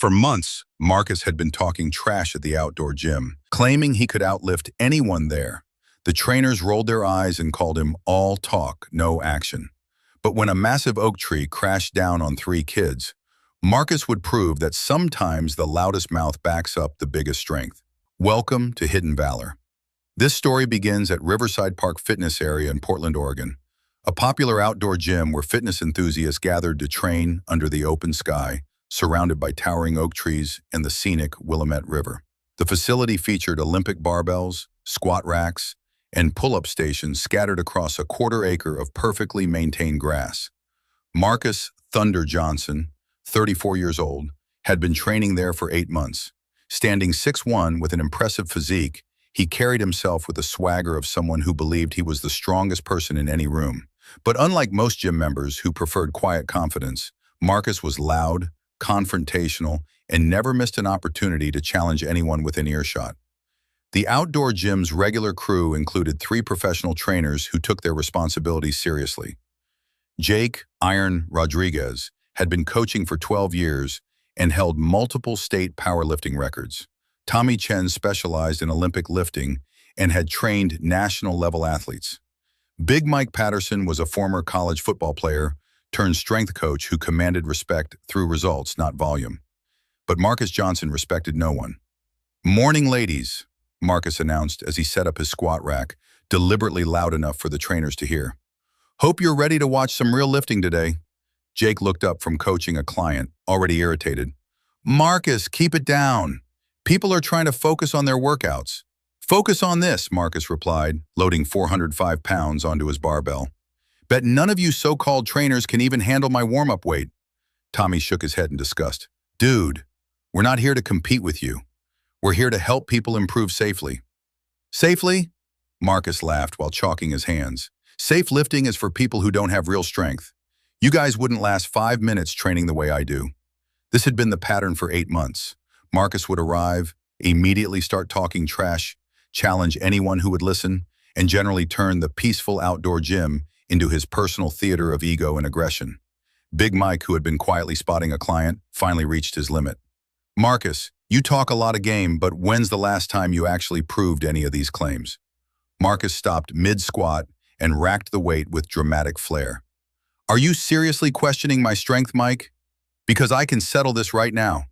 For months, Marcus had been talking trash at the outdoor gym, claiming he could outlift anyone there. The trainers rolled their eyes and called him all talk, no action. But when a massive oak tree crashed down on 3 kids, Marcus would prove that sometimes the loudest mouth backs up the biggest strength. Welcome to Hidden Valor. This story begins at Riverside Park Fitness area in Portland, Oregon, a popular outdoor gym where fitness enthusiasts gathered to train under the open sky, surrounded by towering oak trees and the scenic Willamette River. The facility featured Olympic barbells, squat racks, and pull-up stations scattered across a quarter-acre of perfectly maintained grass. Marcus "Thunder" Johnson, 34 years old, had been training there for 8 months. Standing 6'1" with an impressive physique, he carried himself with the swagger of someone who believed he was the strongest person in any room. But unlike most gym members who preferred quiet confidence, Marcus was loud, confrontational, and never missed an opportunity to challenge anyone within earshot. The outdoor gym's regular crew included 3 professional trainers who took their responsibilities seriously. Jake "Iron" Rodriguez had been coaching for 12 years and held multiple state powerlifting records. Tommy Chen specialized in Olympic lifting and had trained national-level athletes. Big Mike Patterson was a former college football player turned strength coach who commanded respect through results, not volume. But Marcus Johnson respected no one. "Morning, ladies," Marcus announced as he set up his squat rack, deliberately loud enough for the trainers to hear. "Hope you're ready to watch some real lifting today." Jake looked up from coaching a client, already irritated. "Marcus, keep it down. People are trying to focus on their workouts." "Focus on this," Marcus replied, loading 405 pounds onto his barbell. "Bet none of you so-called trainers can even handle my warm-up weight." Tommy shook his head in disgust. "Dude, we're not here to compete with you. We're here to help people improve safely." "Safely?" Marcus laughed while chalking his hands. "Safe lifting is for people who don't have real strength. You guys wouldn't last 5 minutes training the way I do." This had been the pattern for 8 months. Marcus would arrive, immediately start talking trash, challenge anyone who would listen, and generally turn the peaceful outdoor gym into his personal theater of ego and aggression. Big Mike, who had been quietly spotting a client, finally reached his limit. "Marcus, you talk a lot of game, but when's the last time you actually proved any of these claims?" Marcus stopped mid-squat and racked the weight with dramatic flair. "Are you seriously questioning my strength, Mike? Because I can settle this right now."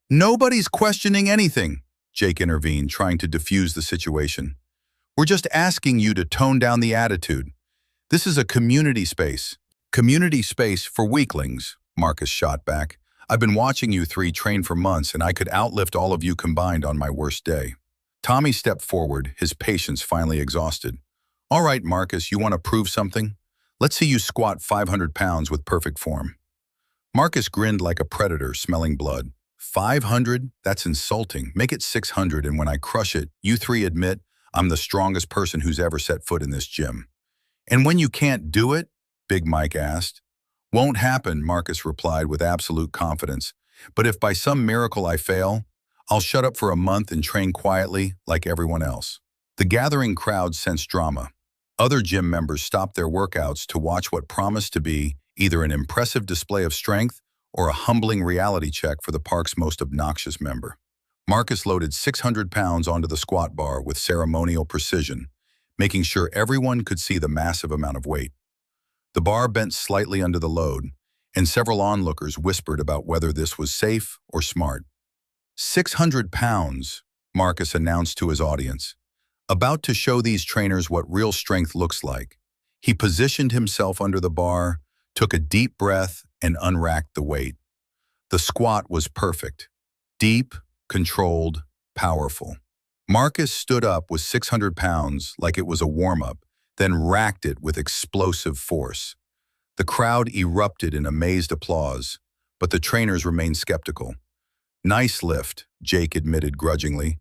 "Nobody's questioning anything," Jake intervened, trying to diffuse the situation. "We're just asking you to tone down the attitude. This is a community space." "Community space for weaklings," Marcus shot back. "I've been watching you 3 train for months, and I could outlift all of you combined on my worst day." Tommy stepped forward, his patience finally exhausted. "All right, Marcus, you want to prove something? Let's see you squat 500 pounds with perfect form." Marcus grinned like a predator smelling blood. 500? That's insulting. Make it 600, and when I crush it, you 3 admit I'm the strongest person who's ever set foot in this gym. "And when you can't do it?" Big Mike asked. "Won't happen," Marcus replied with absolute confidence. "But if by some miracle I fail, I'll shut up for a month and train quietly like everyone else." The gathering crowd sensed drama. Other gym members stopped their workouts to watch what promised to be either an impressive display of strength or a humbling reality check for the park's most obnoxious member. Marcus loaded 600 pounds onto the squat bar with ceremonial precision, making sure everyone could see the massive amount of weight. The bar bent slightly under the load, and several onlookers whispered about whether this was safe or smart. 600 pounds, Marcus announced to his audience, about to show these trainers what real strength looks like. He positioned himself under the bar, took a deep breath, and unracked the weight. The squat was perfect. Deep, controlled, powerful. Marcus stood up with 600 pounds like it was a warm-up, then racked it with explosive force. The crowd erupted in amazed applause, but the trainers remained skeptical. "Nice lift," Jake admitted grudgingly.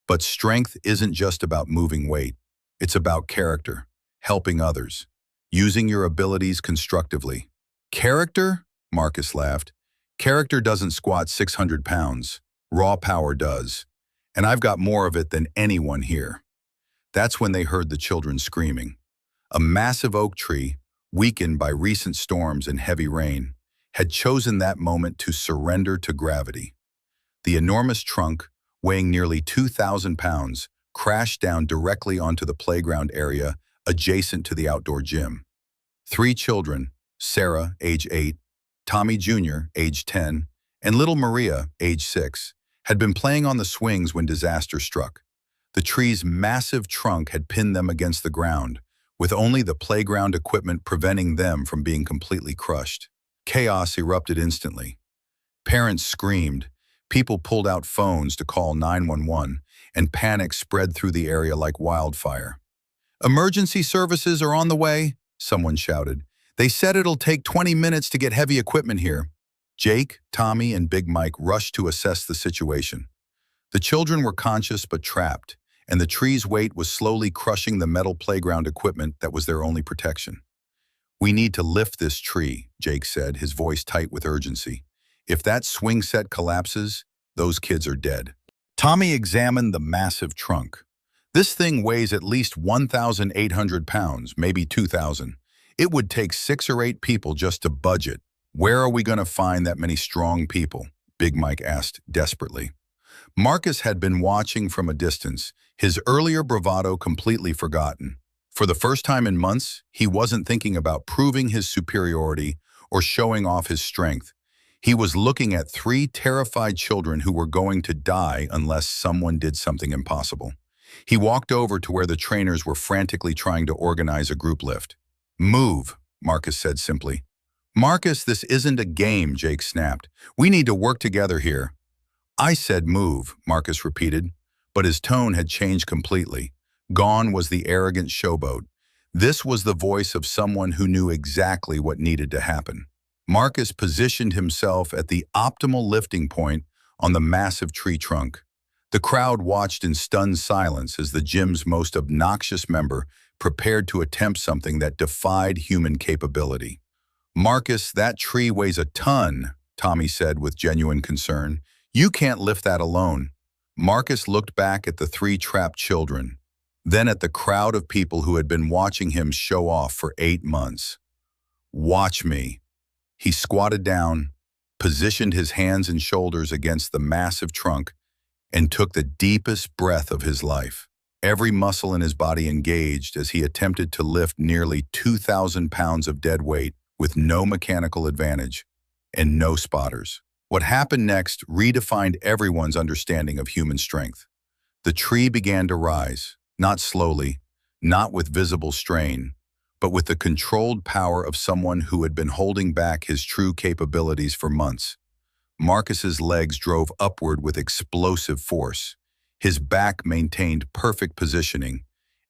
"But strength isn't just about moving weight. It's about character, helping others, using your abilities constructively." "Character?" Marcus laughed. "Character doesn't squat 600 pounds. Raw power does. And I've got more of it than anyone here." That's when they heard the children screaming. A massive oak tree, weakened by recent storms and heavy rain, had chosen that moment to surrender to gravity. The enormous trunk, weighing nearly 2,000 pounds, crashed down directly onto the playground area adjacent to the outdoor gym. Three children, Sarah, age 8, Tommy Jr., age 10, and little Maria, age 6, had been playing on the swings when disaster struck. The tree's massive trunk had pinned them against the ground, with only the playground equipment preventing them from being completely crushed. Chaos erupted instantly. Parents screamed, people pulled out phones to call 911, and panic spread through the area like wildfire. "Emergency services are on the way," someone shouted. "They said it'll take 20 minutes to get heavy equipment here." Jake, Tommy, and Big Mike rushed to assess the situation. The children were conscious but trapped, and the tree's weight was slowly crushing the metal playground equipment that was their only protection. "We need to lift this tree," Jake said, his voice tight with urgency. "If that swing set collapses, those kids are dead." Tommy examined the massive trunk. "This thing weighs at least 1,800 pounds, maybe 2,000. It would take 6 or 8 people just to budge it. Where are we going to find that many strong people?" Big Mike asked desperately. Marcus had been watching from a distance, his earlier bravado completely forgotten. For the first time in months, he wasn't thinking about proving his superiority or showing off his strength. He was looking at 3 terrified children who were going to die unless someone did something impossible. He walked over to where the trainers were frantically trying to organize a group lift. "Move," Marcus said simply. "Marcus, this isn't a game," Jake snapped. "We need to work together here." "I said move," Marcus repeated, but his tone had changed completely. Gone was the arrogant showboat. This was the voice of someone who knew exactly what needed to happen. Marcus positioned himself at the optimal lifting point on the massive tree trunk. The crowd watched in stunned silence as the gym's most obnoxious member prepared to attempt something that defied human capability. "Marcus, that tree weighs a ton," Tommy said with genuine concern. "You can't lift that alone." Marcus looked back at the 3 trapped children, then at the crowd of people who had been watching him show off for 8 months. "Watch me." He squatted down, positioned his hands and shoulders against the massive trunk, and took the deepest breath of his life. Every muscle in his body engaged as he attempted to lift nearly 2,000 pounds of dead weight with no mechanical advantage and no spotters. What happened next redefined everyone's understanding of human strength. The tree began to rise, not slowly, not with visible strain, but with the controlled power of someone who had been holding back his true capabilities for months. Marcus's legs drove upward with explosive force. His back maintained perfect positioning,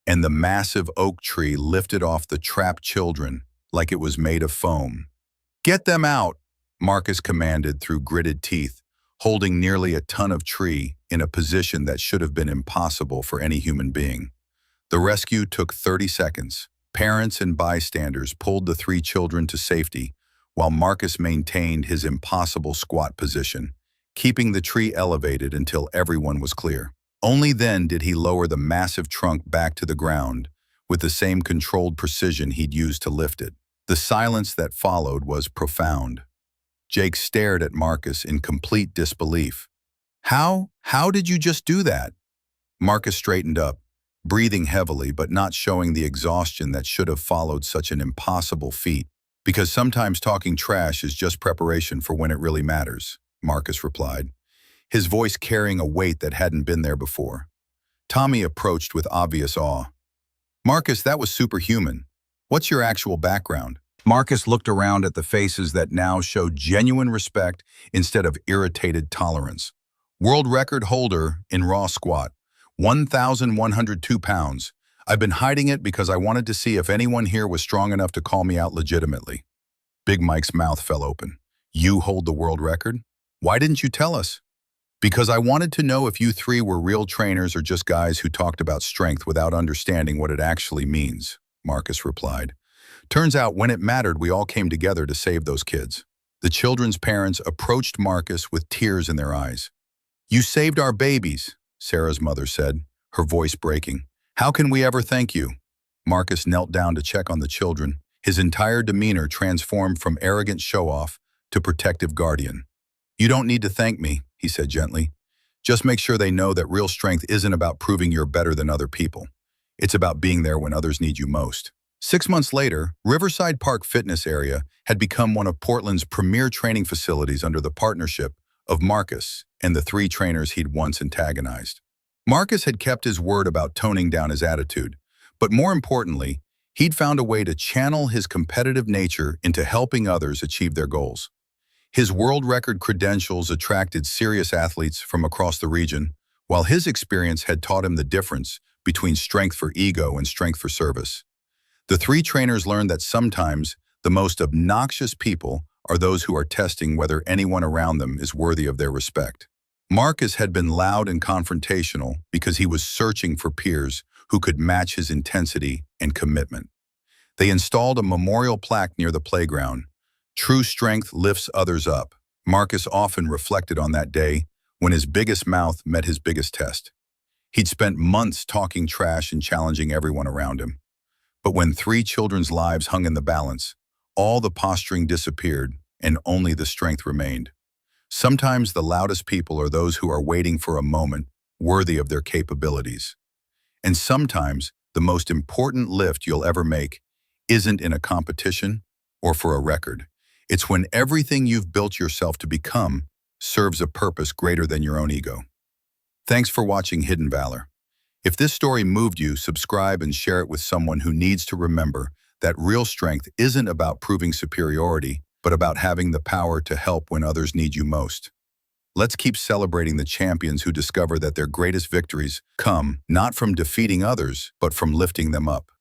and the massive oak tree lifted off the trapped children like it was made of foam. "Get them out," Marcus commanded through gritted teeth, holding nearly a ton of tree in a position that should have been impossible for any human being. The rescue took 30 seconds. Parents and bystanders pulled the 3 children to safety, while Marcus maintained his impossible squat position, keeping the tree elevated until everyone was clear. Only then did he lower the massive trunk back to the ground with the same controlled precision he'd used to lift it. The silence that followed was profound. Jake stared at Marcus in complete disbelief. How did you just do that?" Marcus straightened up, breathing heavily but not showing the exhaustion that should have followed such an impossible feat. "Because sometimes talking trash is just preparation for when it really matters," Marcus replied, his voice carrying a weight that hadn't been there before. Tommy approached with obvious awe. "Marcus, that was superhuman. What's your actual background?" Marcus looked around at the faces that now showed genuine respect instead of irritated tolerance. "World record holder in raw squat, 1,102 pounds. I've been hiding it because I wanted to see if anyone here was strong enough to call me out legitimately." Big Mike's mouth fell open. "You hold the world record? Why didn't you tell us?" "Because I wanted to know if you 3 were real trainers or just guys who talked about strength without understanding what it actually means," Marcus replied. "Turns out when it mattered, we all came together to save those kids." The children's parents approached Marcus with tears in their eyes. "You saved our babies," Sarah's mother said, her voice breaking. "How can we ever thank you?" Marcus knelt down to check on the children, his entire demeanor transformed from arrogant show-off to protective guardian. "You don't need to thank me," he said gently. "Just make sure they know that real strength isn't about proving you're better than other people. It's about being there when others need you most." 6 months later, Riverside Park Fitness area had become one of Portland's premier training facilities under the partnership of Marcus and the 3 trainers he'd once antagonized. Marcus had kept his word about toning down his attitude, but more importantly, he'd found a way to channel his competitive nature into helping others achieve their goals. His world record credentials attracted serious athletes from across the region, while his experience had taught him the difference between strength for ego and strength for service. The 3 trainers learned that sometimes the most obnoxious people are those who are testing whether anyone around them is worthy of their respect. Marcus had been loud and confrontational because he was searching for peers who could match his intensity and commitment. They installed a memorial plaque near the playground. "True strength lifts others up." Marcus often reflected on that day when his biggest mouth met his biggest test. He'd spent months talking trash and challenging everyone around him. But when 3 children's lives hung in the balance, all the posturing disappeared and only the strength remained. Sometimes the loudest people are those who are waiting for a moment worthy of their capabilities. And sometimes the most important lift you'll ever make isn't in a competition or for a record. It's when everything you've built yourself to become serves a purpose greater than your own ego. Thanks for watching Hidden Valor. If this story moved you, subscribe and share it with someone who needs to remember that real strength isn't about proving superiority, but about having the power to help when others need you most. Let's keep celebrating the champions who discover that their greatest victories come not from defeating others, but from lifting them up.